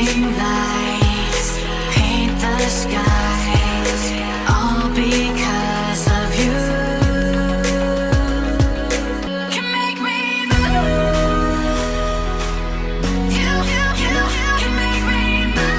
Shining lights paint the skies, all because of you. Can make me move. You can make me move.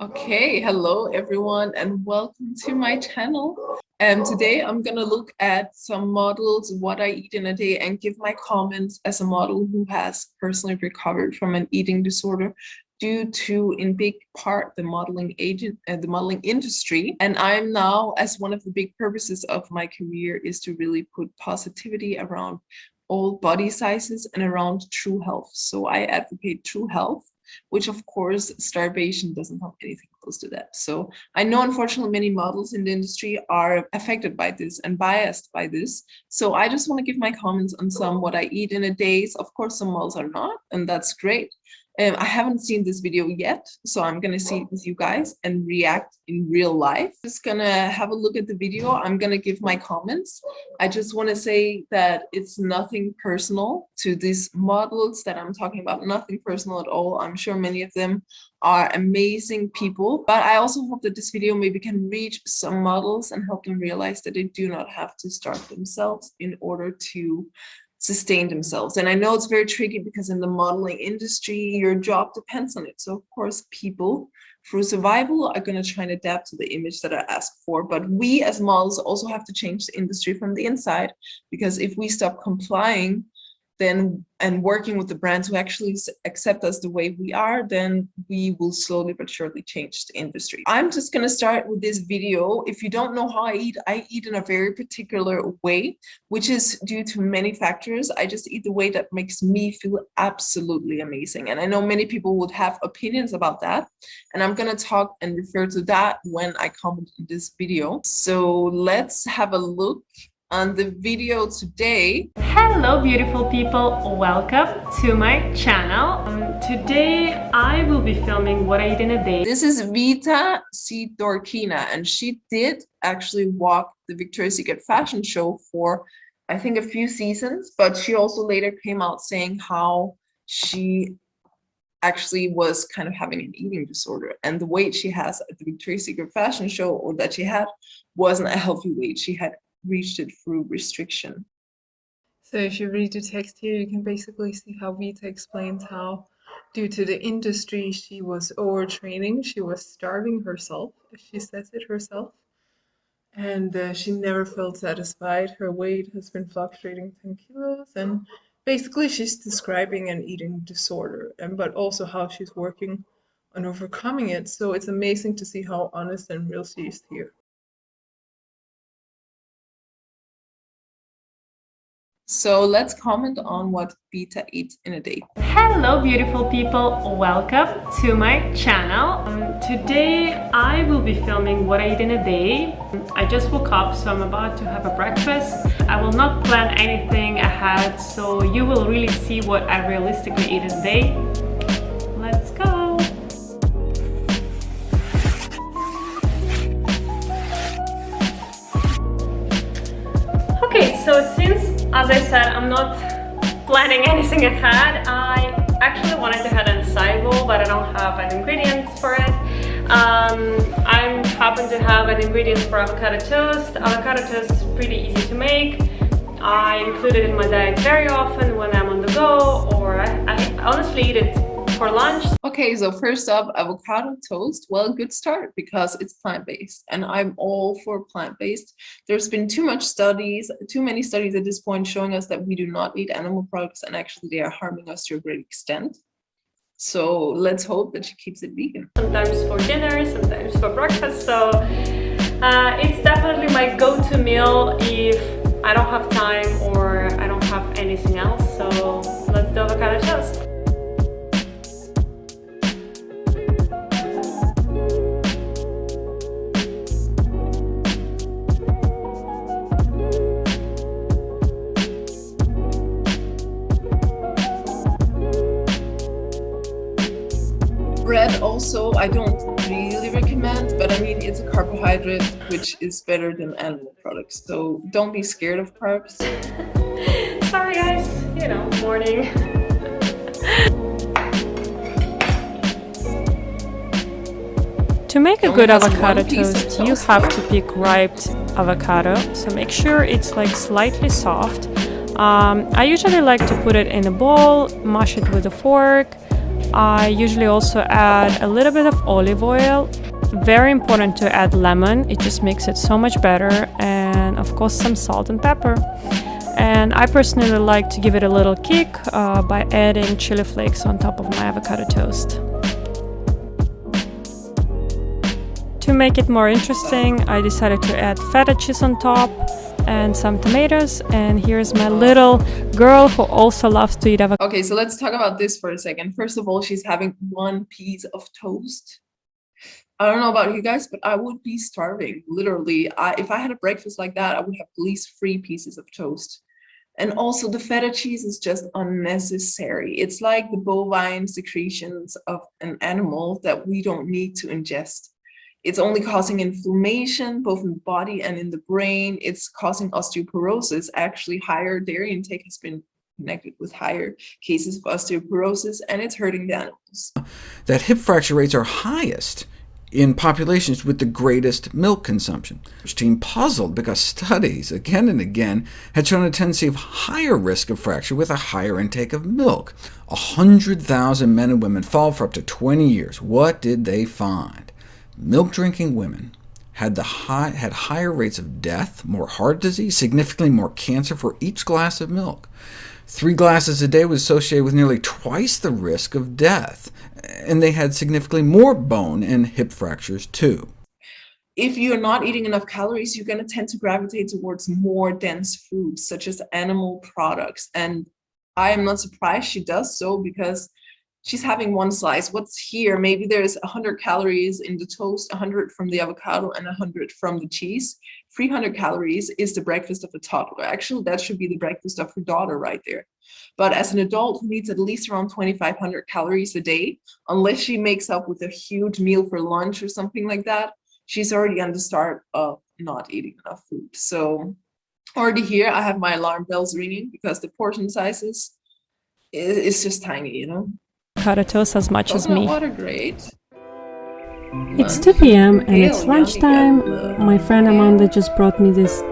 Okay, hello everyone and welcome to my channel. Today I'm gonna look at some models, what I eat in a day, and give my comments as a model who has personally recovered from an eating disorder due to, in big part, the modeling industry. And I'm now, as one of the big purposes of my career is to really put positivity around all body sizes and around true health. So I advocate true health, which of course starvation doesn't have anything close to that. So I know unfortunately many models in the industry are affected by this and biased by this. So I just want to give my comments on some what I eat in a day. Of course some models are not, and that's great. I haven't seen this video yet, so I'm gonna see it with you guys and react in real life. Just gonna have a look at the video. I'm gonna give my comments. I just want to say that it's nothing personal to these models that I'm talking about, nothing personal at all. I'm sure many of them are amazing people, but I also hope that this video maybe can reach some models and help them realize that they do not have to starve themselves in order to sustain themselves. And I know it's very tricky because in the modeling industry, your job depends on it. So of course, people through survival are going to try and adapt to the image that I asked for. But we as models also have to change the industry from the inside, because if we stop complying then and working with the brands who actually accept us the way we are, then we will slowly but surely change the industry. I'm just going to start with this video. If you don't know how I eat in a very particular way, which is due to many factors. I just eat the way that makes me feel absolutely amazing. And I know many people would have opinions about that. And I'm going to talk and refer to that when I comment in this video. So let's have a look on the video today. Hello beautiful people, welcome to my channel. Today I will be filming what I eat in a day. This is Vita Sidorkina, and she did actually walk the Victoria's Secret fashion show for I think a few seasons, but she also later came out saying how she actually was kind of having an eating disorder, and the weight she has at the Victoria's Secret fashion show, or that she had, wasn't a healthy weight. She had reached it through restriction. So if you read the text here, you can basically see how Vita explains how, due to the industry, she was overtraining, she was starving herself, as she says it herself, and she never felt satisfied. Her weight has been fluctuating 10 kilos, and basically she's describing an eating disorder, but also how she's working on overcoming it. So it's amazing to see how honest and real she is here. So let's comment on what Vita eats in a day. Hello beautiful people, welcome to my channel. Today I will be filming what I eat in a day. I just woke up, so I'm about to have a breakfast. I will not plan anything ahead, so you will really see what I realistically eat in a day. Let's go! Okay, so since, as I said, I'm not planning anything ahead, I actually wanted to have an acai bowl, but I don't have an ingredients for it. I happen to have an ingredients for avocado toast. Avocado toast is pretty easy to make. I include it in my diet very often when I'm on the go, or I honestly eat it for lunch. Okay, so first up, avocado toast. Well, good start because it's plant-based, and I'm all for plant-based. There's been too many studies at this point showing us that we do not eat animal products, and actually they are harming us to a great extent. So let's hope that she keeps it vegan. Sometimes for dinner, sometimes for breakfast. So it's definitely my go-to meal if I don't have time or I don't have anything else. So let's do avocado toast. Bread also I don't really recommend, but I mean it's a carbohydrate which is better than animal products, so don't be scared of carbs. Sorry guys, you know, morning. To make It a only good has avocado one piece of toast, you toast, have though. to pick ripe avocado, so make sure it's like slightly soft. I usually like to put it in a bowl, mash it with a fork. I usually also add a little bit of olive oil. Very important to add lemon, it just makes it so much better, and of course some salt and pepper. And I personally like to give it a little kick by adding chili flakes on top of my avocado toast. To make it more interesting, I decided to add feta cheese on top and some tomatoes, and here's my little girl who also loves to eat avocado. Okay, so let's talk about this for a second. First of all, she's having one piece of toast. I don't know about you guys, but I would be starving, literally. If I had a breakfast like that, I would have at least 3 pieces of toast. And also the feta cheese is just unnecessary. It's like the bovine secretions of an animal that we don't need to ingest. It's only causing inflammation, both in the body and in the brain. It's causing osteoporosis. Actually, higher dairy intake has been connected with higher cases of osteoporosis, and it's hurting the animals. That hip fracture rates are highest in populations with the greatest milk consumption. The team puzzled because studies, again and again, had shown a tendency of higher risk of fracture with a higher intake of milk. 100,000 men and women followed for up to 20 years. What did they find? Milk-drinking women had higher rates of death, more heart disease, significantly more cancer for each glass of milk. 3 glasses a day was associated with nearly twice the risk of death, and they had significantly more bone and hip fractures too. If you're not eating enough calories, you're going to tend to gravitate towards more dense foods, such as animal products. And I am not surprised she does so, because she's having one slice. What's here? Maybe there's 100 calories in the toast, 100 from the avocado, and 100 from the cheese. 300 calories is the breakfast of a toddler. Actually, that should be the breakfast of her daughter right there. But as an adult who needs at least around 2,500 calories a day, unless she makes up with a huge meal for lunch or something like that, she's already on the start of not eating enough food. So already here, I have my alarm bells ringing, because the portion sizes is just tiny, you know? Avocado toast as much as Coconut me. water, great. It's 2 p.m. and it's Kale, yummy, lunchtime. yum. My friend Amanda just brought me this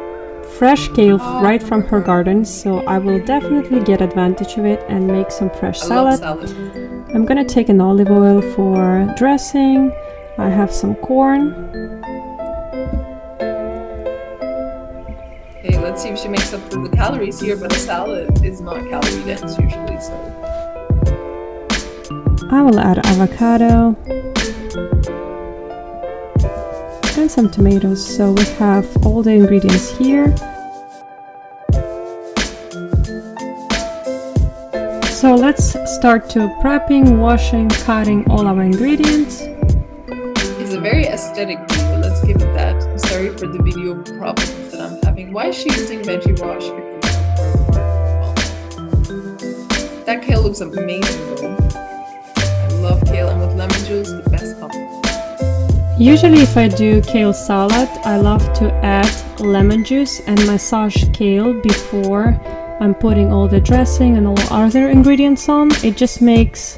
fresh kale right from her garden, so I will definitely get advantage of it and make some fresh I love salad. salad. I'm gonna take an olive oil for dressing. I have some corn. Okay, let's see if she makes up for the calories here, but a salad is not calorie dense usually, so. I will add avocado and some tomatoes, so we have all the ingredients here. So let's start to prepping, washing, cutting all our ingredients. It's a very aesthetic video, let's give it that. Sorry for the video problems that I'm having. Why is she using veggie wash? That kale looks amazing though. I love kale, and with lemon juice, the best combination. Usually if I do kale salad, I love to add lemon juice and massage kale before I'm putting all the dressing and all other ingredients on. It just makes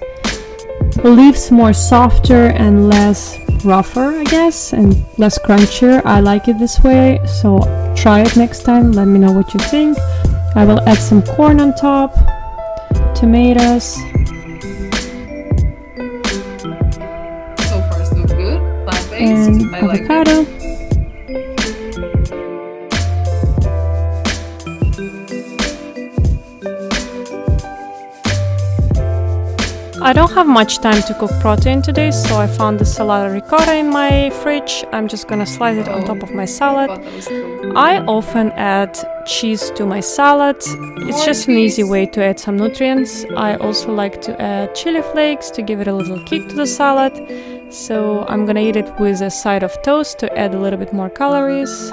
the leaves more softer and less rougher, I guess, and less crunchier. I like it this way, so try it next time. Let me know what you think. I will add some corn on top, tomatoes. So far so good. Plant-based. And I like it. avocado. I don't have much time to cook protein today, so I found the salad ricotta in my fridge. I'm just gonna slice it on top of my I salad. thought that was cool. I often add cheese to my salad. It's just an easy way to add some nutrients. I also like to add chili flakes to give it a little kick to the salad. So I'm gonna eat it with a side of toast to add a little bit more calories.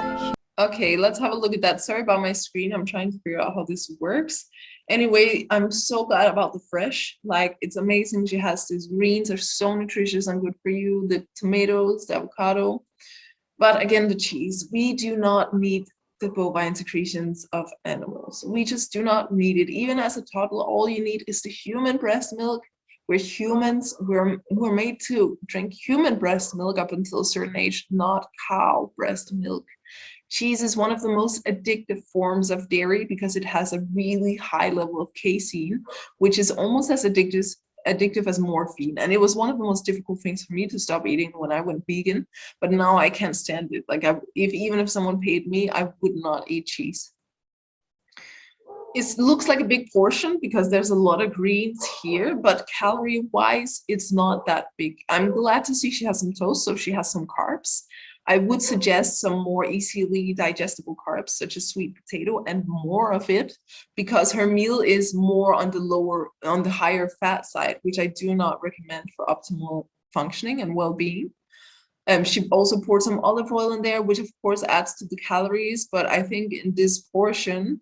Okay, let's have a look at that. Sorry about my screen. I'm trying to figure out how this works. Anyway, I'm so glad about the fresh. Like, it's amazing. She has these greens are so nutritious and good for you. The tomatoes, the avocado. But again, the cheese. We do not need the bovine secretions of animals. We just do not need it. Even as a toddler, all you need is the human breast milk where humans were made to drink human breast milk up until a certain age, not cow breast milk. Cheese is one of the most addictive forms of dairy because it has a really high level of casein, which is almost as addictive as morphine. And it was one of the most difficult things for me to stop eating when I went vegan, but now I can't stand it. Like even if someone paid me, I would not eat cheese. It looks like a big portion because there's a lot of greens here, but calorie wise, it's not that big. I'm glad to see she has some toast, so she has some carbs. I would suggest some more easily digestible carbs, such as sweet potato, and more of it, because her meal is more on the higher fat side, which I do not recommend for optimal functioning and well-being. She also poured some olive oil in there, which of course adds to the calories, but I think in this portion,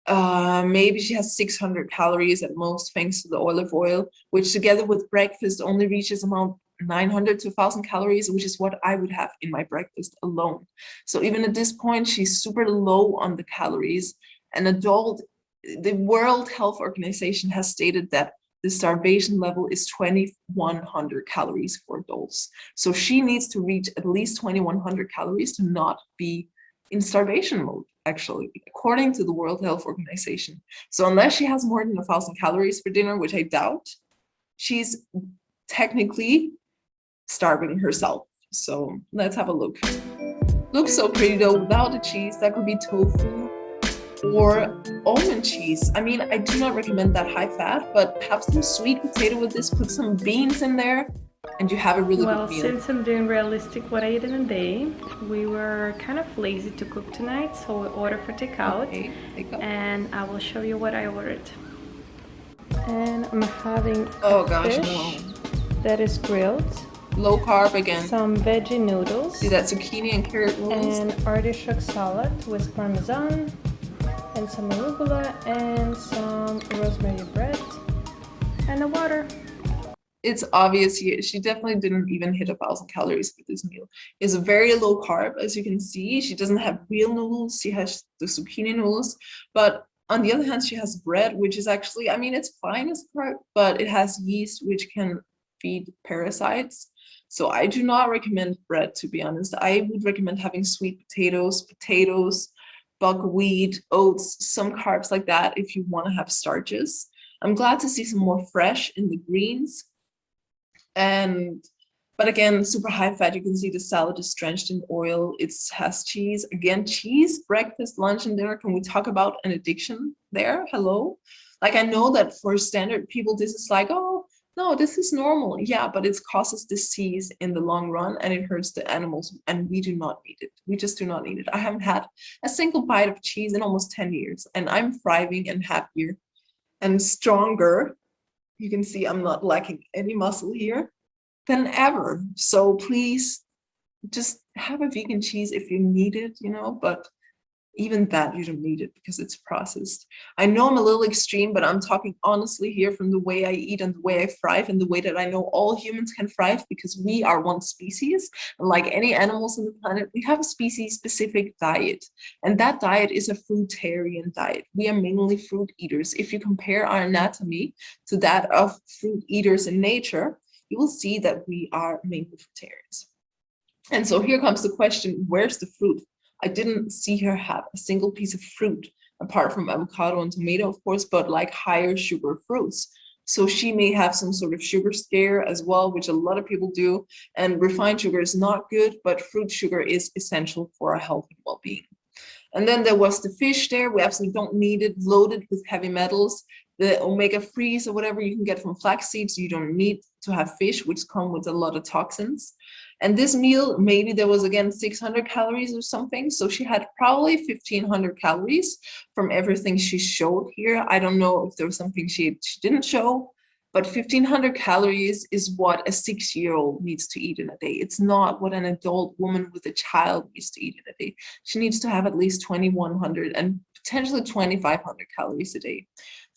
maybe she has 600 calories at most, thanks to the olive oil, which together with breakfast only reaches around 900 to 1,000 calories, which is what I would have in my breakfast alone. So even at this point, she's super low on the calories. The World Health Organization has stated that the starvation level is 2,100 calories for adults. So she needs to reach at least 2,100 calories to not be in starvation mode, actually, according to the World Health Organization. So unless she has more than 1,000 calories for dinner, which I doubt, she's technically starving herself. So let's have a look. Looks so pretty though, without the cheese. That could be tofu or almond cheese. I mean, I do not recommend that high fat, but have some sweet potato with this, put some beans in there, and you have a really good meal. Since I'm doing realistic what I ate in a day, we were kind of lazy to cook tonight, so we ordered for takeout. Okay, takeout. And I will show you what I ordered. And I'm having fish that is grilled, low carb again, some veggie noodles, see that zucchini and carrot noodles, and artichoke salad with parmesan, and some arugula, and some rosemary bread, and the water. It's obvious she definitely didn't even hit 1,000 calories with this meal. It's a very low carb, as you can see. She doesn't have real noodles. She has the zucchini noodles, but on the other hand, she has bread, which is actually, I mean, it's fine as carb, but it has yeast, which can feed parasites. So I do not recommend bread, to be honest. I would recommend having sweet potatoes, buckwheat, oats, some carbs like that if you want to have starches. I'm glad to see some more fresh in the greens. But again, super high fat. You can see the salad is drenched in oil. It has cheese. Again, cheese, breakfast, lunch, and dinner. Can we talk about an addiction there? Hello? Like, I know that for standard people, this is like, oh, no, this is normal. Yeah, but it causes disease in the long run, and it hurts the animals, and we do not need it. We just do not need it. I haven't had a single bite of cheese in almost 10 years, and I'm thriving and happier and stronger. You can see I'm not lacking any muscle here than ever. So please just have a vegan cheese if you need it, but even that you don't need it because it's processed. I know I'm a little extreme, but I'm talking honestly here from the way I eat and the way I thrive and the way that I know all humans can thrive, because we are one species. And like any animals on the planet, we have a species-specific diet. And that diet is a fruitarian diet. We are mainly fruit eaters. If you compare our anatomy to that of fruit eaters in nature, you will see that we are mainly fruitarians. And so here comes the question, where's the fruit? I didn't see her have a single piece of fruit, apart from avocado and tomato, of course, but like higher sugar fruits. So she may have some sort of sugar scare as well, which a lot of people do. And refined sugar is not good, but fruit sugar is essential for our health and well-being. And then there was the fish there. We absolutely don't need it, loaded with heavy metals. The omega-3s or whatever you can get from flax seeds, you don't need to have fish, which come with a lot of toxins. And this meal, maybe there was again 600 calories or something. So she had probably 1,500 calories from everything she showed here. I don't know if there was something she didn't show, but 1,500 calories is what a 6-year-old needs to eat in a day. It's not what an adult woman with a child needs to eat in a day. She needs to have at least 2,100 and potentially 2,500 calories a day.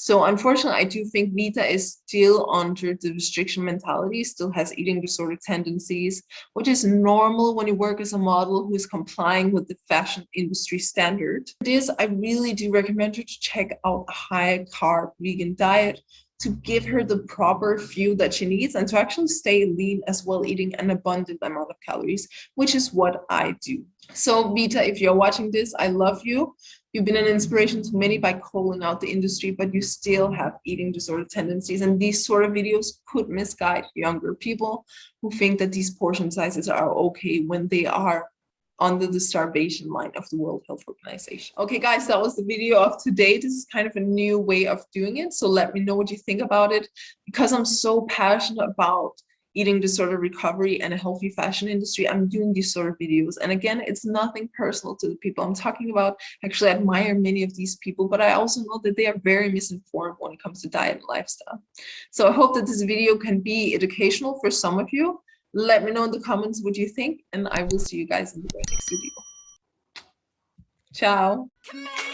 So unfortunately, I do think Vita is still under the restriction mentality, still has eating disorder tendencies, which is normal when you work as a model who is complying with the fashion industry standard. I really do recommend her to check out a high carb vegan diet, to give her the proper fuel that she needs and to actually stay lean as well, eating an abundant amount of calories, which is what I do. So Vita, if you're watching this, I love you. You've been an inspiration to many by calling out the industry, but you still have eating disorder tendencies. And these sort of videos could misguide younger people who think that these portion sizes are okay when they are under the starvation line of the World Health Organization. Okay, guys, that was the video of today. This is kind of a new way of doing it. So let me know what you think about it. Because I'm so passionate about eating disorder recovery and a healthy fashion industry, I'm doing these sort of videos. And again, it's nothing personal to the people I'm talking about. Actually, I admire many of these people, but I also know that they are very misinformed when it comes to diet and lifestyle. So I hope that this video can be educational for some of you. Let me know in the comments what you think, and I will see you guys in the next video. Ciao.